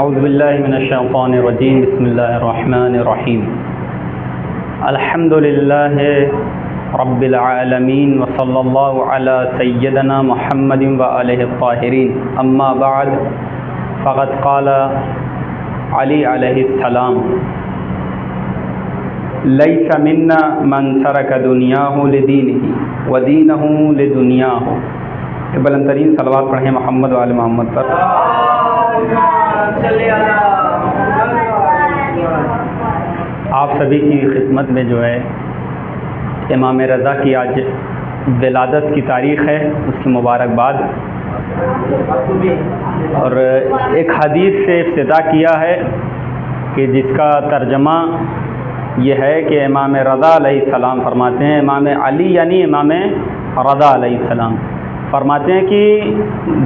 औज़ुबिल्लाहि मिनश्शैतानिर्रजीम बिस्मिल्लाहिर्रहमानिर्रहीम अल्हम्दुलिल्लाहि रब्बिल आलमीन व सल्लल्लाहु अला सय्यिदना मुहम्मदिन व आलिहि त्ताहिरीन अम्मा बअद फ़क़द क़ाला अली अलैहिस्सलाम लैसा मिन्ना मन तरक दुनियाहु लिदीनिही व दीनहु लिदुनियाहु। बुलंद तरीन सलवात पढ़ें मोहम्मद व आले मोहम्मद पर। आप सभी की खिदमत में जो है इमाम रज़ा की आज विलादत की तारीख़ है, उसकी मुबारकबाद। और एक हदीस से इब्तिदा किया है कि जिसका तर्जमा ये है कि इमाम रज़ा अलैहिस्सलाम फरमाते हैं, इमाम अली यानी इमाम रज़ा अलैहिस्सलाम फरमाते हैं कि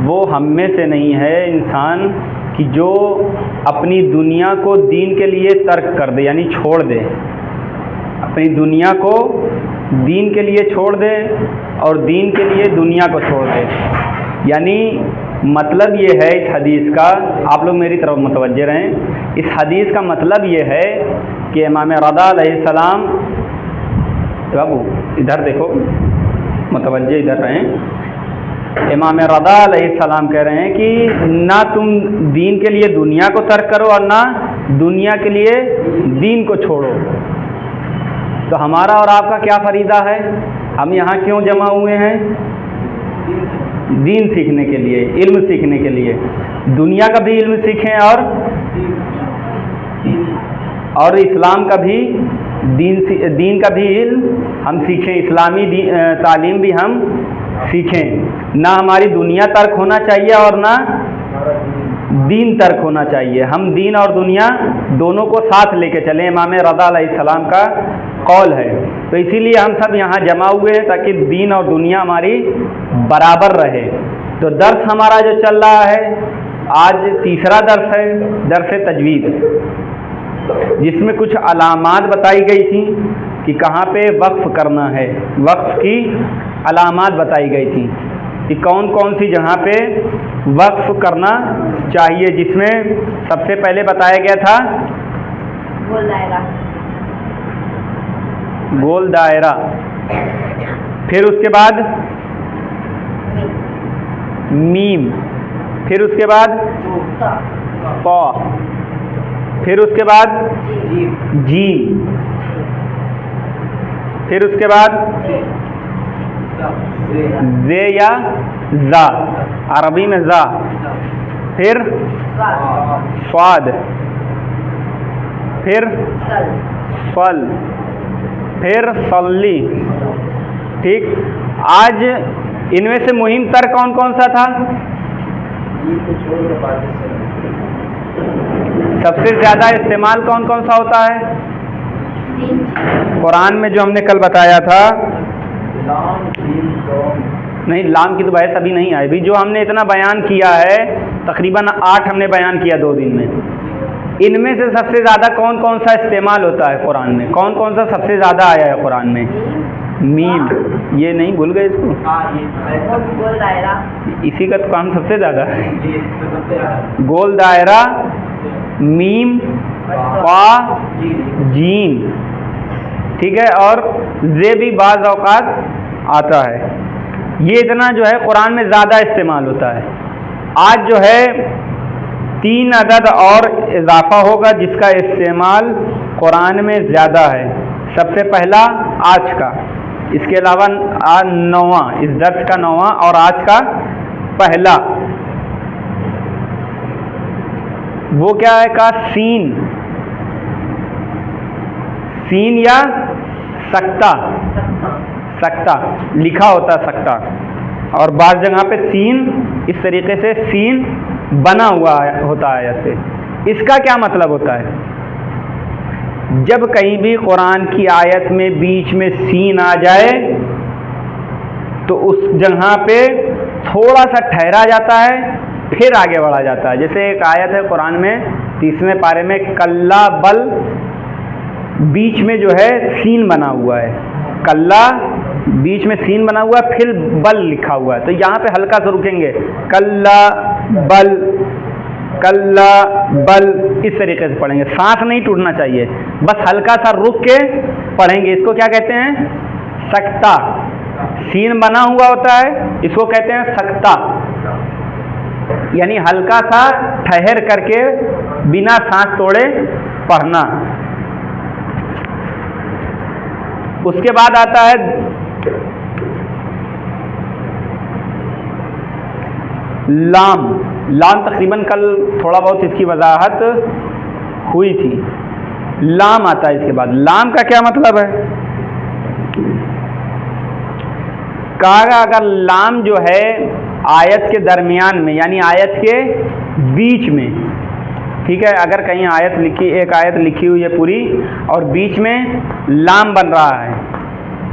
वो हम में से नहीं है इंसान कि जो अपनी दुनिया को दीन के लिए तर्क कर दे, यानी छोड़ दे, अपनी दुनिया को दीन के लिए छोड़ दे और दीन के लिए दुनिया को छोड़ दे। यानी मतलब ये है इस हदीस का, आप लोग मेरी तरफ मुतवज्जे रहें, इस हदीस का मतलब ये है कि इमाम रज़ा अलैहिस्सलाम, बाबू इधर देखो, मुतवज्जे इधर रहें। इमाम रज़ा अलैहिस्सलाम कह रहे हैं कि ना तुम दीन के लिए दुनिया को तर्क करो और ना दुनिया के लिए दीन को छोड़ो। तो हमारा और आपका क्या फरीज़ा है? हम यहाँ क्यों जमा हुए हैं? दीन सीखने के लिए, इल्म सीखने के लिए। दुनिया का भी इल्म सीखें और इस्लाम का भी दीन का भी इल्म हम सीखें, इस्लामी तालीम भी हम सीखें। ना हमारी दुनिया तर्क होना चाहिए और ना दीन तर्क होना चाहिए। हम दीन और दुनिया दोनों को साथ लेके चलें, इमाम रज़ा अलैहिस्सलाम का कौल है। तो इसीलिए हम सब यहाँ जमा हुए हैं ताकि दीन और दुनिया हमारी बराबर रहे। तो दर्स हमारा जो चल रहा है, आज तीसरा दर्स है, दर्स तजवीद, जिसमें कुछ अलामात बताई गई थी कि कहाँ पे वक्फ़ करना है। वक्फ़ की अलामात बताई गई थी कि कौन कौन सी जगह पे वक्फ़ करना चाहिए, जिसमें सबसे पहले बताया गया था गोल दायरा, फिर उसके बाद मीम, फिर उसके बाद पा, फिर उसके बाद जीम, फिर उसके बाद जे या जा, अरबी में जा, फिर स्वाद, फिर फल, फिर सल्ली। ठीक, आज इनमें से मुहिम तर कौन कौन सा था? सबसे ज़्यादा इस्तेमाल कौन कौन सा होता है? कुरान में जो हमने कल बताया था, नहीं लाम की तो बहस अभी नहीं आई। अभी जो हमने इतना बयान किया है, तकरीबन 8 हमने बयान किया 2 दिन में। इनमें से सबसे ज़्यादा कौन कौन सा इस्तेमाल होता है कुरान में? कौन कौन सा सबसे ज़्यादा आया है कुरान में? मीम, ये नहीं भूल गए इसको? गोल दायरा, इसी का तो काम सबसे ज़्यादा है। गोल दायरा, मीम, पा, जीम, ठीक है, और जे भी बाज़ औक़ात आता है। ये इतना जो है कुरान में ज़्यादा इस्तेमाल होता है। आज जो है 3 अदद और इजाफ़ा होगा जिसका इस्तेमाल कुरान में ज़्यादा है। सबसे पहला आज का, इसके अलावा 9वां, इस दर्स का 9वां और आज का पहला, वो क्या है का? सीन, सीन या सक्ता, सक्ता लिखा होता है सक्ता, और बाज़ जगह पे सीन इस तरीके से सीन बना हुआ होता है ऐसे। इसका क्या मतलब होता है? जब कहीं भी कुरान की आयत में बीच में सीन आ जाए तो उस जगह पे थोड़ा सा ठहरा जाता है, फिर आगे बढ़ा जाता है। जैसे एक आयत है कुरान में 30वें पारे में, कल्ला बल, बीच में जो है सीन बना हुआ है, कल्ला बीच में सीन बना हुआ है, फिर बल लिखा हुआ है। तो यहाँ पे हल्का सा रुकेंगे, कल्ला बल, कल्ला बल, इस तरीके से पढ़ेंगे। सांस नहीं टूटना चाहिए, बस हल्का सा रुक के पढ़ेंगे। इसको क्या कहते हैं? सकता। सीन बना हुआ होता है, इसको कहते हैं सकता, यानी हल्का सा ठहर करके बिना सांस तोड़े पढ़ना। उसके बाद आता है लाम। लाम तकरीबन कल थोड़ा बहुत इसकी वजाहत हुई थी। लाम आता है इसके बाद। लाम का क्या मतलब है? कहा अगर लाम जो है आयत के दरमियान में, यानी आयत के बीच में, ठीक है, अगर कहीं आयत लिखी, एक आयत लिखी हुई है पूरी और बीच में लाम बन रहा है,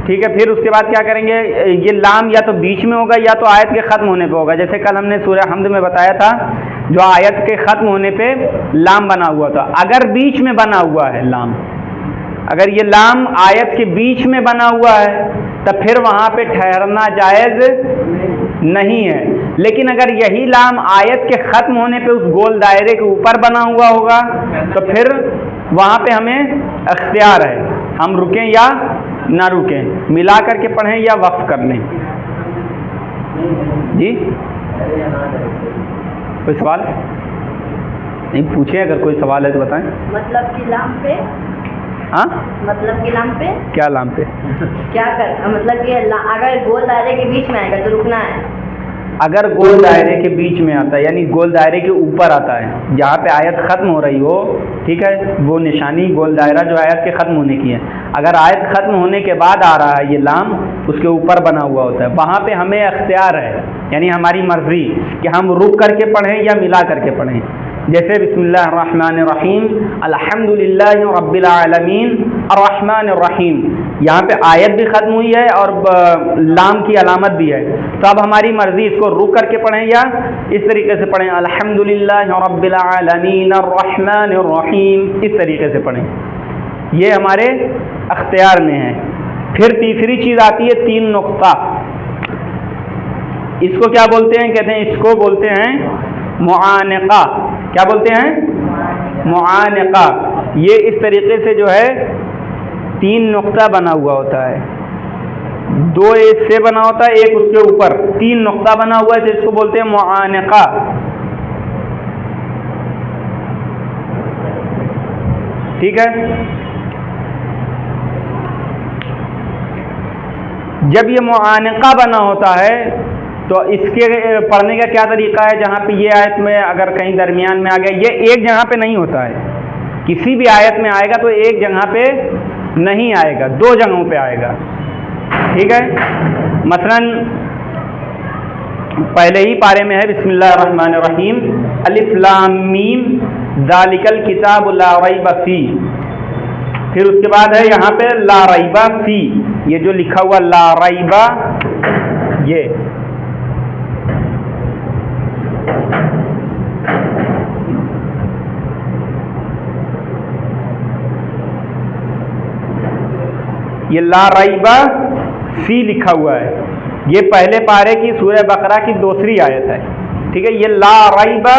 ठीक है, फिर उसके बाद क्या करेंगे? ये लाम या तो बीच में होगा या तो आयत के ख़त्म होने पे होगा। जैसे कल हमने सूरह हमद में बताया था, जो आयत के ख़त्म होने पे लाम बना हुआ था। अगर बीच में बना हुआ है लाम, अगर ये लाम आयत के बीच में बना हुआ है, तब फिर वहाँ पे ठहरना जायज़ नहीं है। लेकिन अगर यही लाम आयत के ख़त्म होने पे उस गोल दायरे के ऊपर बना हुआ होगा, तो फिर वहाँ पे हमें अख्तियार है, हम रुकें या ना रुकें, मिला करके पढ़ें या वक्फ कर लें। जी, कोई सवाल नहीं? पूछें, अगर कोई सवाल है तो बताएं। मतलब कि लाम पे? हाँ, मतलब कि लाम पे क्या लाम पे? क्या कर, मतलब कि अगर गोल दायरे के बीच में आएगा तो रुकना है। अगर गोल दायरे के बीच में आता है, यानी गोल दायरे के ऊपर आता है, जहाँ पे आयत ख़त्म हो रही हो, ठीक है, वो निशानी गोल दायरा जो आयत के ख़त्म होने की है, अगर आयत ख़त्म होने के बाद आ रहा है ये लाम, उसके ऊपर बना हुआ होता है, वहाँ पे हमें अख्तियार है, यानी हमारी मर्ज़ी कि हम रुक करके पढ़ें या मिला करके पढ़ें। जैसे बिस्मिल्लाहिर्रहमानिर्रहीम, अल्हम्दुलिल्लाहि रब्बिल आलमीन अर्रहमानिर्रहीम, यहाँ पे आयत भी ख़त्म हुई है और लाम की अलामत भी है, तो अब हमारी मर्ज़ी इसको रुक करके पढ़ें या इस तरीके से पढ़ें, अल्हम्दुलिल्लाहि रब्बिल आलमीन अर्रहमानिर्रहीम, इस तरीके से पढ़ें। ये हमारे अख्तियार में है। फिर तीसरी चीज़ आती है तीन नुक्ता। इसको क्या बोलते हैं? कहते हैं, इसको बोलते हैं मुआनका। क्या बोलते हैं? मुआनका। ये इस तरीके से जो है तीन नुक्ता बना हुआ होता है, दो इससे बना होता है, एक उसके ऊपर तीन नुक्ता बना हुआ है, तो इसको बोलते हैं मुआनका। ठीक है, जब ये मुआनका बना होता है तो इसके पढ़ने का क्या तरीका है? जहाँ पे ये आयत में अगर कहीं दरमियान में आ गया, ये एक जगह पे नहीं होता है, किसी भी आयत में आएगा तो एक जगह पे नहीं आएगा, दो जगहों पे आएगा। ठीक है, मसलन पहले ही पारे में है बिस्मिल्लाहिर्रहमानिर्रहीम, अलिफ लाम मीम ज़ालिकल किताबु ला रैब फी, फिर उसके बाद है यहाँ पे ला रैबा फी, ये जो लिखा हुआ ला रैबा, ये ला रैबा फी लिखा हुआ है, ये पहले पारे की सूरह बकरा की दूसरी आयत है। ठीक है, ये ला रैबा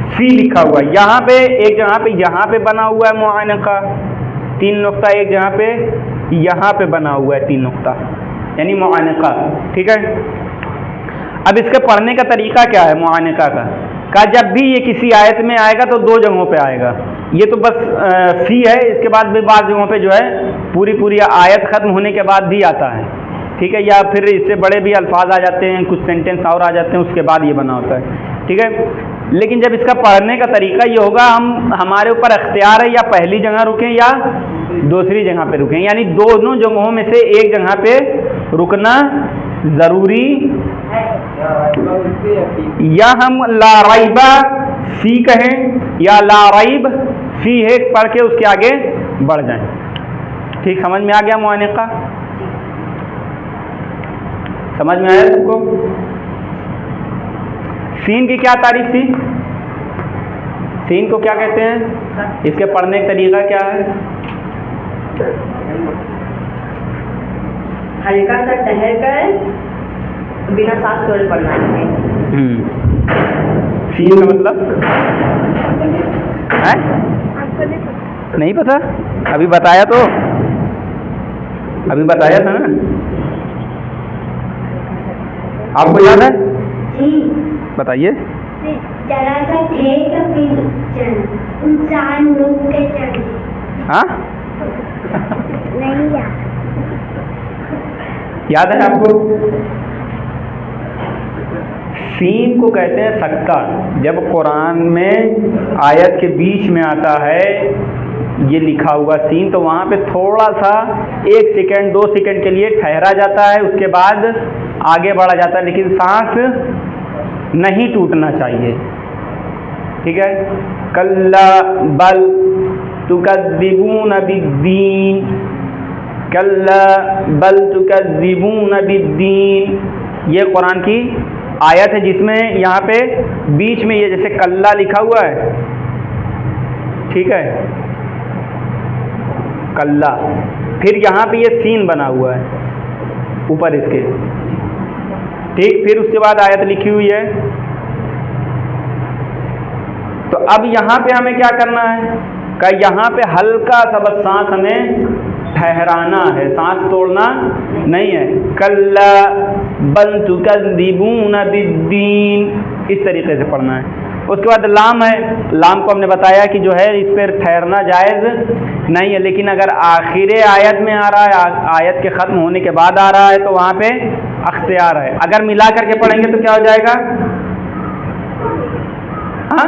फी लिखा हुआ है, यहाँ पे एक जगह पे यहाँ पे बना हुआ है मुआनका तीन नुक्ता, एक जगह पे यहाँ पे बना हुआ है तीन नुक्ता, यानी मुआनका। ठीक है, अब इसके पढ़ने का तरीका क्या है मुआनका का जब भी ये किसी आयत में आएगा तो दो जगहों पे आएगा। ये तो बस फी है, इसके बाद भी बाद जगहों पे जो है पूरी आयत ख़त्म होने के बाद भी आता है। ठीक है, या फिर इससे बड़े भी अल्फाज आ जाते हैं, कुछ सेंटेंस और आ जाते हैं, उसके बाद ये बना होता है। ठीक है, लेकिन जब इसका पढ़ने का तरीका ये होगा, हमारे ऊपर अख्तियार है या पहली जगह रुकें या दूसरी जगह पे रुकें, यानी दोनों जगहों में से एक जगह पे रुकना ज़रूरी, या हम ला रैबा फी कहें या ला रैब फी है पढ़ के उसके आगे बढ़ जाएं। ठीक, समझ में आ गया मुआनका? समझ में आया सबको? सीन की क्या तारीफ थी? सीन को क्या कहते हैं? इसके पढ़ने का तरीका क्या है? हल्का सा ठहर कर बिना सांस छोड़े पढ़ना है। सीन का मतलब है? नहीं पता? अभी बताया तो, अभी बताया था ना। आपको याद है? बताइए। जरा सा थे तो फिर इंसान लोग के चढ़े। हाँ, नहीं याद है आपको? सीन को कहते हैं सक्ता। जब कुरान में आयत के बीच में आता है ये लिखा हुआ सीन, तो वहाँ पे थोड़ा सा 1 सेकंड 2 सेकंड के लिए ठहरा जाता है, उसके बाद आगे बढ़ा जाता है, लेकिन सांस नहीं टूटना चाहिए। ठीक है? कल्ला बल तुकज़्ज़िबून बिद्दीन, कल्ला बल तुकज़्ज़िबून बिद्दीन, ये कुरान की आयत है जिसमें यहाँ पे बीच में ये जैसे कल्ला लिखा हुआ है, ठीक है, कल्ला, फिर यहाँ पे ये सीन बना हुआ है ऊपर इसके, ठीक, फिर उसके बाद आयत लिखी हुई है। तो अब यहाँ पे हमें क्या करना है? का यहाँ पे हल्का सा बस सांस हमें ठहराना है, सांस तोड़ना नहीं है। कल्ला बल तुकज़्ज़िबून बिद्दीन, इस तरीके से पढ़ना है। उसके बाद लाम है, लाम को हमने बताया कि जो है इस पर ठहरना जायज़ नहीं है, लेकिन अगर आखिर आयत में आ रहा है, आयत के ख़त्म होने के बाद आ रहा है, तो वहाँ पे अख्तियार है। अगर मिला करके पढ़ेंगे तो क्या हो जाएगा? हाँ,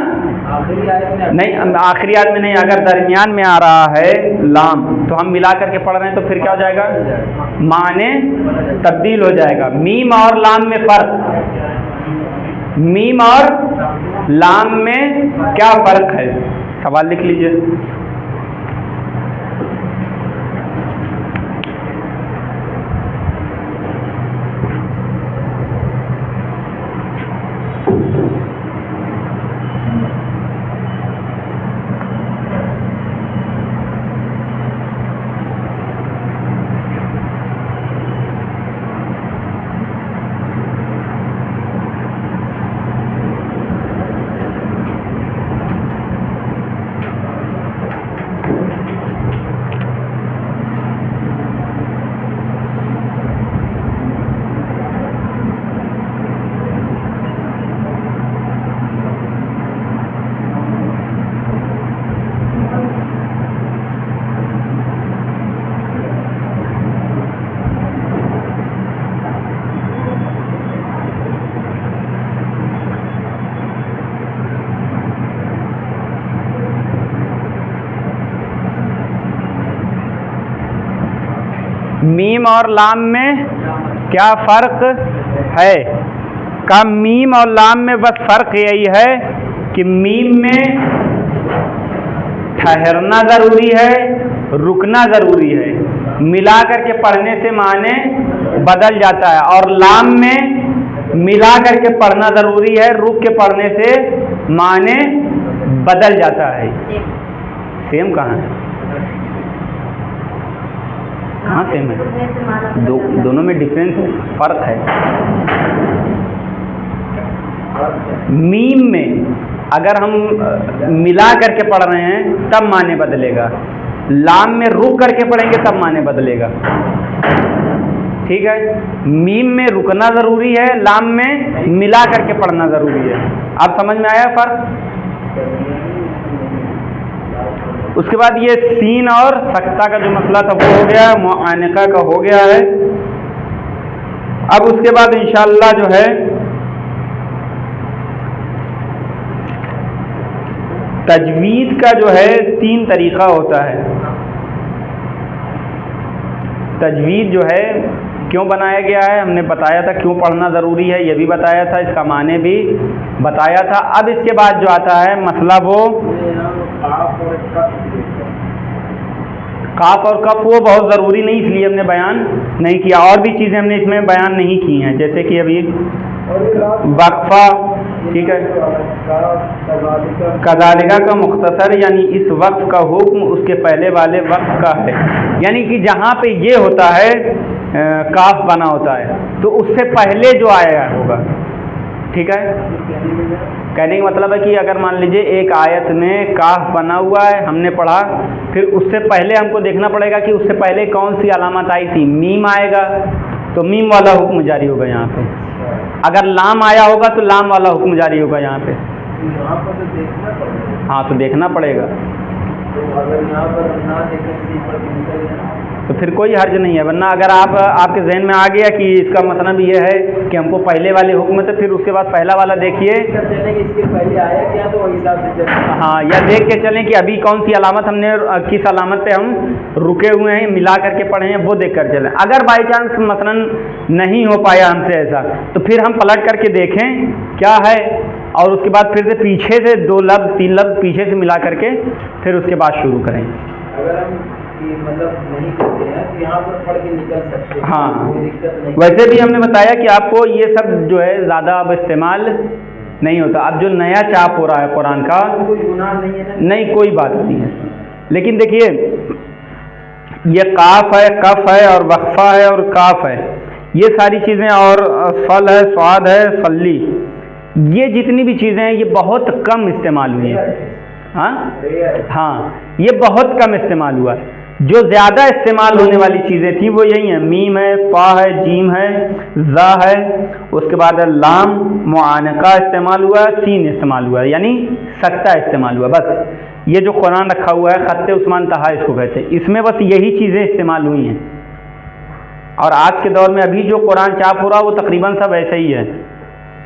नहीं, आखिरी आयत में नहीं, अगर दरमियान में आ रहा है लाम तो हम मिला करके पढ़ रहे हैं, तो फिर क्या हो जाएगा? माने तब्दील हो जाएगा। मीम और लाम में फ़र्क, मीम और लाम में क्या फ़र्क है? सवाल लिख लीजिए। मीम और लाम में क्या फ़र्क है? का मीम और लाम में बस फ़र्क यही है कि मीम में ठहरना ज़रूरी है, रुकना ज़रूरी है, मिला करके पढ़ने से माने बदल जाता है, और लाम में मिला करके पढ़ना ज़रूरी है, रुक के पढ़ने से माने बदल जाता है। सेम कहाँ है? कहाँ सेम है? दोनों में डिफरेंस है, फ़र्क है। मीम में अगर हम मिला करके पढ़ रहे हैं तब माने बदलेगा, लाम में रुक करके पढ़ेंगे तब माने बदलेगा। ठीक है? मीम में रुकना ज़रूरी है, लाम में मिला करके पढ़ना ज़रूरी है। आप समझ में आया फ़र्क? उसके बाद ये सीन और सक्ता का जो मसला था वो हो गया, मुआनका का हो गया है। अब उसके बाद इंशाअल्लाह जो है तजवीद का जो है 3 तरीक़ा होता है। तजवीद जो है क्यों बनाया गया है हमने बताया था, क्यों पढ़ना ज़रूरी है ये भी बताया था, इसका माने भी बताया था। अब इसके बाद जो आता है मसला वो काफ और कफ, वो बहुत ज़रूरी नहीं, इसलिए हमने बयान नहीं किया। और भी चीज़ें हमने इसमें बयान नहीं की हैं, जैसे कि अभी वक्फ़ा, ठीक है, कज़ालिका का मुख्तसर, यानी इस वक्फ़ का हुक्म उसके पहले वाले वक्फ़ का है, यानी कि जहाँ पे ये होता है काफ बना होता है तो उससे पहले जो आया होगा, ठीक है। कहने का मतलब है कि अगर मान लीजिए एक आयत में काफ बना हुआ है, हमने पढ़ा, फिर उससे पहले हमको देखना पड़ेगा कि उससे पहले कौन सी अलामत आई थी। मीम आएगा तो मीम वाला हुक्म जारी होगा यहाँ पे। अगर लाम आया होगा तो लाम वाला हुक्म जारी होगा यहाँ पे। हाँ, तो देखना पड़ेगा। तो फिर कोई हर्ज नहीं है, वरना अगर आपके जहन में आ गया कि इसका मतलब ये है कि हमको पहले वाले हुक्म, तो फिर उसके बाद पहला वाला देखिए, इसके पहले आया क्या तो वही हिसाब से चलें। हाँ, या देख के चलें कि अभी कौन सी अलामत हमने, किस अलामत पे हम रुके हुए हैं, मिला करके पढ़े हैं, वो देख कर चलें। अगर बाई चांस मसलन नहीं हो पाया हमसे ऐसा, तो फिर हम पलट करके देखें क्या है, और उसके बाद फिर से पीछे से 2 लफ्ज़ 3 लफ्ज़ पीछे से मिला करके फिर उसके बाद शुरू करें। अगर हम मतलब नहीं करते हैं तो यहाँ पर पढ़ के निकल सकते हैं। हाँ, कोई दिक्कत नहीं। वैसे भी हमने बताया कि आपको ये सब जो है ज़्यादा अब इस्तेमाल नहीं होता। अब जो नया छाप हो रहा है कुरान का, कोई गुनाह नहीं है ना? नहीं, कोई बात नहीं है। लेकिन देखिए, ये काफ है, कफ है और वक्फा है और काफ है, ये सारी चीज़ें, और फल है, स्वाद है, फल्ली, ये जितनी भी चीज़ें हैं ये बहुत कम इस्तेमाल हुई हैं। हाँ, ये बहुत कम इस्तेमाल हुआ है। जो ज़्यादा इस्तेमाल होने वाली चीज़ें थी वो यही हैं। मीम है, फा है, जीम है, ज़ा है, उसके बाद लाम, मुआनका इस्तेमाल हुआ, सीन इस्तेमाल हुआ, यानी सक्ता इस्तेमाल हुआ। बस ये जो कुरान रखा हुआ है, खत्ते उस्मान तहा इसको कहते हैं, इसमें बस यही चीज़ें इस्तेमाल हुई हैं। और आज के दौर में अभी जो कुरान छाप हो रहा है वो तकरीबन सब ऐसा ही है।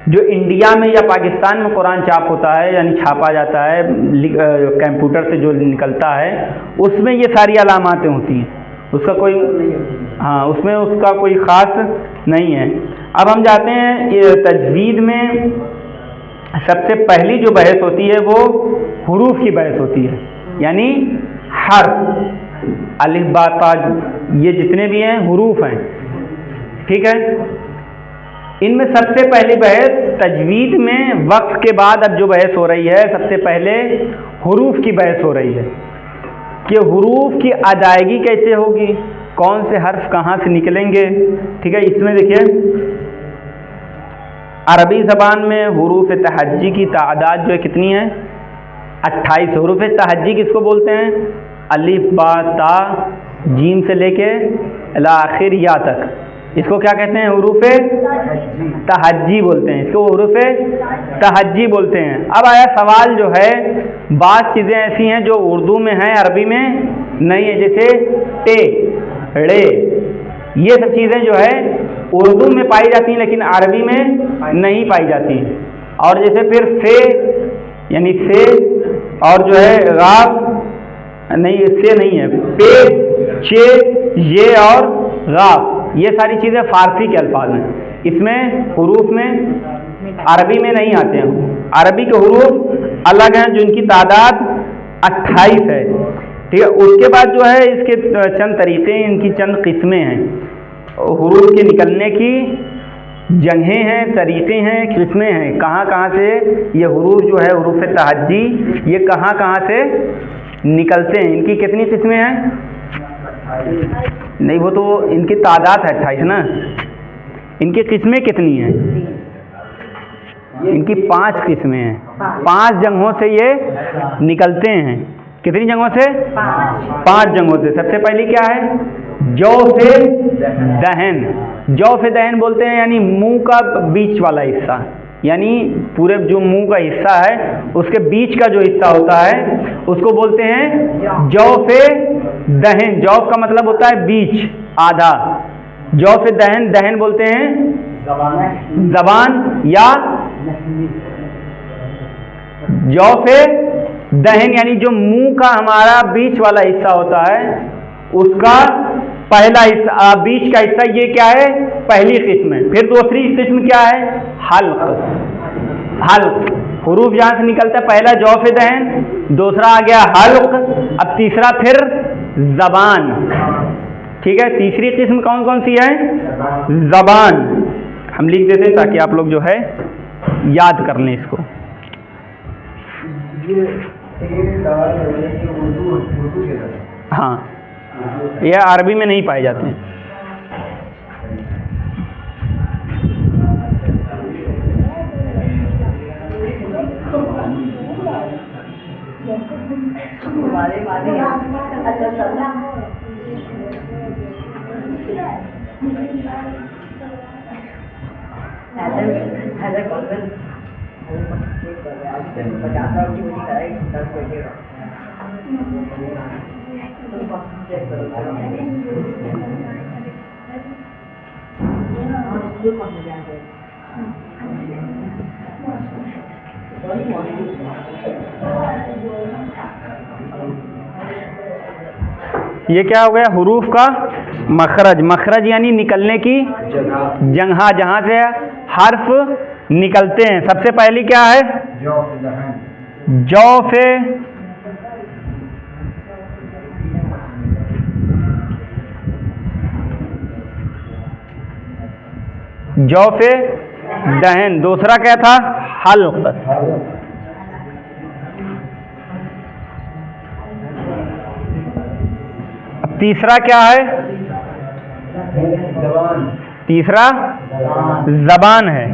जो इंडिया में या पाकिस्तान में कुरान छाप होता है, यानी छापा जाता है कंप्यूटर से जो निकलता है, उसमें ये सारी अलामातें होती हैं, उसका कोई, हाँ, उसमें उसका कोई ख़ास नहीं है। अब हम जाते हैं ये तजवीद में। सबसे पहली जो बहस होती है वो हुरूफ की बहस होती है, यानी हर्फ, अलिफ बा ता, ये जितने भी हैं हुरूफ हैं, ठीक है। इनमें सबसे पहली बहस तजवीद में वक्फ के बाद अब जो बहस हो रही है, सबसे पहले हुरूफ की बहस हो रही है कि हुरूफ की अदायगी कैसे होगी, कौन से हर्फ कहाँ से निकलेंगे, ठीक है। इसमें देखिए, अरबी ज़बान में हुरूफ तहज्जी की तादाद जो है कितनी है, 28। हुरूफ तहज्जी किसको बोलते हैं? अलिफ बा ता जीम से लेके इला आखिर या तक, इसको क्या कहते हैं? हुरूफ तहज्जी बोलते हैं, इसको हुरूफ तहज्जी बोलते हैं। अब आया सवाल जो है, बात चीज़ें ऐसी हैं जो उर्दू में हैं, अरबी में नहीं है, जैसे टे, रे, ये सब चीज़ें जो है उर्दू में पाई जाती हैं लेकिन अरबी में नहीं पाई जाती हैं। और जैसे फिर से, यानी से, और जो है गाफ, नहीं, से नहीं है, पे, चे, ये और गाफ, ये सारी चीज़ें फ़ारसी के अल्फाज हैं, इसमें हुरूफ में अरबी में नहीं आते हैं। अरबी के हुरूफ अलग हैं, जिनकी तादाद 28 है, ठीक है। उसके बाद जो है इसके चंद तरीक़े, इनकी चंद किस्में हैं, हुरूफ के निकलने की जगहें हैं, तरीक़े हैं, किस्में हैं, कहाँ कहाँ से ये हुरूफ जो है हुरूफ तहज्जी, ये कहाँ कहाँ से निकलते हैं। इनकी कितनी किस्में हैं? नहीं, वो तो इनकी तादाद है 28 ना, इनकी किस्में कितनी हैं? इनकी 5 किस्में हैं, 5 जगहों से ये निकलते हैं। कितनी जगहों से? 5 जगहों से। सबसे पहली क्या है? जौफ़े दहन। जौफ़े दहन बोलते हैं, यानी मुंह का बीच वाला हिस्सा, यानी पूरे जो मुंह का हिस्सा है उसके बीच का जो हिस्सा होता है उसको बोलते हैं जौफ़े दहन। जौफ़ का मतलब होता है बीच, आधा। जौफ़े दहन, दहन बोलते हैं ज़बान या जौफ़े दहन, यानी जो मुंह का हमारा बीच वाला हिस्सा होता है उसका पहला हिस्सा, बीच का हिस्सा, ये क्या है? पहली किस्म है। फिर दूसरी किस्म क्या है? हल्क। हल्क हुरूफ जहाँ से निकलता है, पहला जौफ़े दहन, दूसरा आ गया हल्क, अब तीसरा फिर ज़बान, ठीक है। तीसरी किस्म कौन कौन सी है? ज़बान। हम लिख देते हैं ताकि आप लोग जो है याद कर लें इसको। हाँ, यह अरबी में नहीं पाए जाते हैं। ये क्या हो गया? हुरूफ का मखरज। मखरज यानी निकलने की जगह, जहाँ से हर्फ निकलते हैं। सबसे पहली क्या है? जौफे जौफे दहन। दूसरा क्या था? हल्क। तीसरा क्या है? तीसरा जबान है।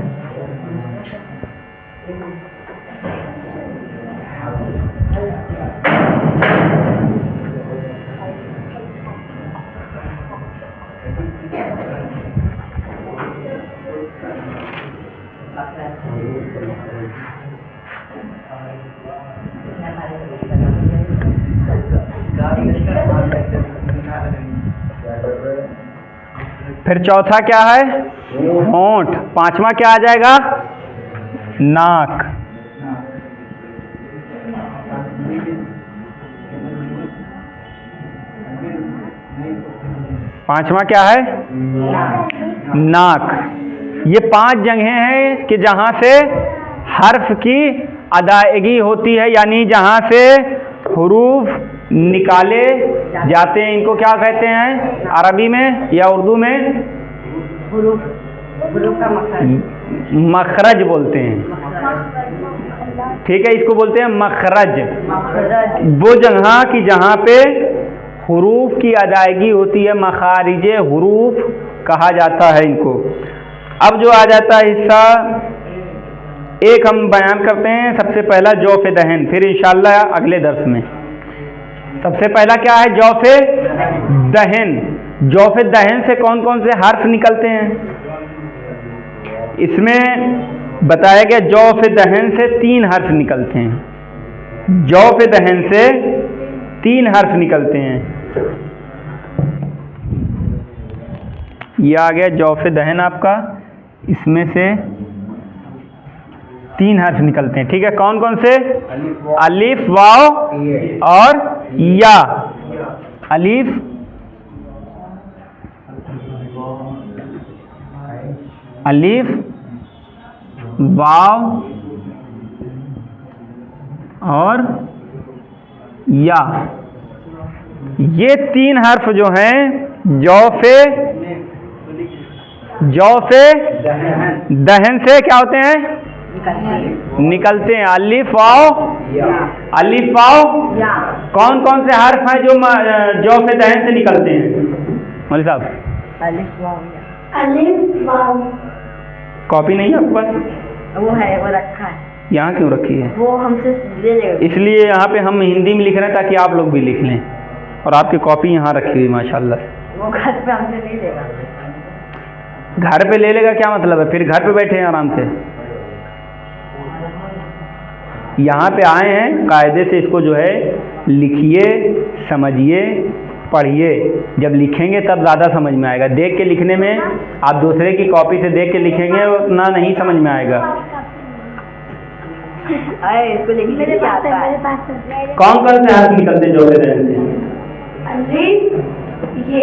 फिर चौथा क्या है? होंठ। पांचवा क्या आ जाएगा? नाक। पांचवा क्या है? नाक। ये 5 जगहें हैं कि जहां से हर्फ की अदायगी होती है, यानी जहां से हुरूफ निकाले जाते हैं। इनको क्या कहते हैं अरबी में या उर्दू में? हुरूफ का मखरज बोलते हैं। ठीक है, इसको बोलते हैं मखरज। वो जगह की जहाँ पे हुरूफ की अदायगी होती है, मखारिज हुरूफ कहा जाता है इनको। अब जो आ जाता है हिस्सा एक हम बयान करते हैं। सबसे पहला जौफ़े दहन, फिर इंशाअल्लाह अगले दर्स में। सबसे पहला क्या है? जौफ़े दहन। जौफ़े दहन से कौन कौन से हर्फ निकलते हैं? इसमें बताया गया जौफ़े दहन से 3 हर्फ निकलते हैं। जौफ़े दहन से 3 हर्फ निकलते हैं। यह आ गया जौफ़े दहन आपका, इसमें से 3 हर्फ निकलते हैं। ठीक है, कौन कौन से? अलिफ, वाव और या। अलिफ, अलिफ, वाव और या। ये 3 हर्फ जो हैं जौफ़े दहन से क्या होते हैं? निकलते हैं। अलिफ वाव, अलिफ वाव। कौन कौन से हर्फ हैं जो जौफ़े दहन से निकलते हैं मौलवी साहब? अलिफ वाव। कॉपी नहीं है आपके पास? वो है, वो रखा है। यहाँ क्यों रखी है? वो हमसे ले लेगा। इसलिए यहाँ पे हम हिंदी में लिख रहे हैं ताकि आप लोग भी लिख लें, और आपकी कॉपी यहाँ रखी हुई माशाल्लाह। वो घर पे हमसे नहीं लेगा। घर पे ले लेगा क्या मतलब है? फिर घर पे बैठे हैं आराम से। यहाँ पे आए हैं, कायदे से इसको जो है लिखिए, समझिए, पढ़िए। जब लिखेंगे तब ज़्यादा समझ में आएगा। देख के लिखने में आप दूसरे की कॉपी से देख के लिखेंगे उतना नहीं समझ में आएगा। इसको लिखने मेरे क्या पास है, आता है? मेरे पास है। कौन कौन से हर्फ निकलते हैं जौफ़े दहन से? अलिफ, ये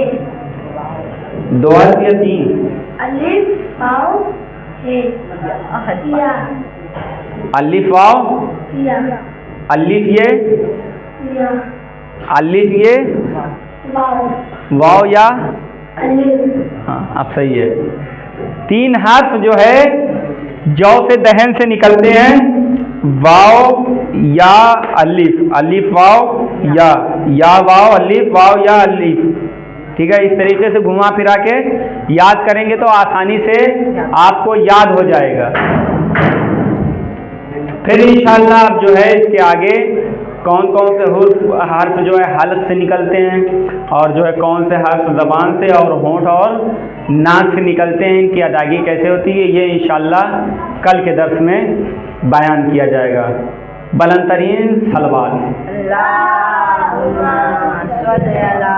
2 हर्फ या 3? अलिफ वाव है, या अलिफ वाव, या अलिफ ये, या अलिफ ये, वाव वाव या। अलिफ। हाँ, अब सही है। 3 हर्फ जो है जौफ़े दहन से निकलते हैं। वाव या अलिफ, अलिफ वाव या वाव अलिफ, वाव या अलिफ। ठीक है, इस तरीके से घुमा फिरा के याद करेंगे तो आसानी से आपको याद हो जाएगा। फिर इंशाअल्लाह अब जो है इसके आगे कौन कौन से हर्फ जो है हल्क से निकलते हैं और जो है कौन से हर्फ ज़बान से और होंठ और नाक से निकलते हैं, इनकी अदायगी कैसे होती है, ये इंशाअल्लाह कल के दर्स में बयान किया जाएगा। बुलंद तरीन सलवात। अल्लाहुम्मा सल्ली अला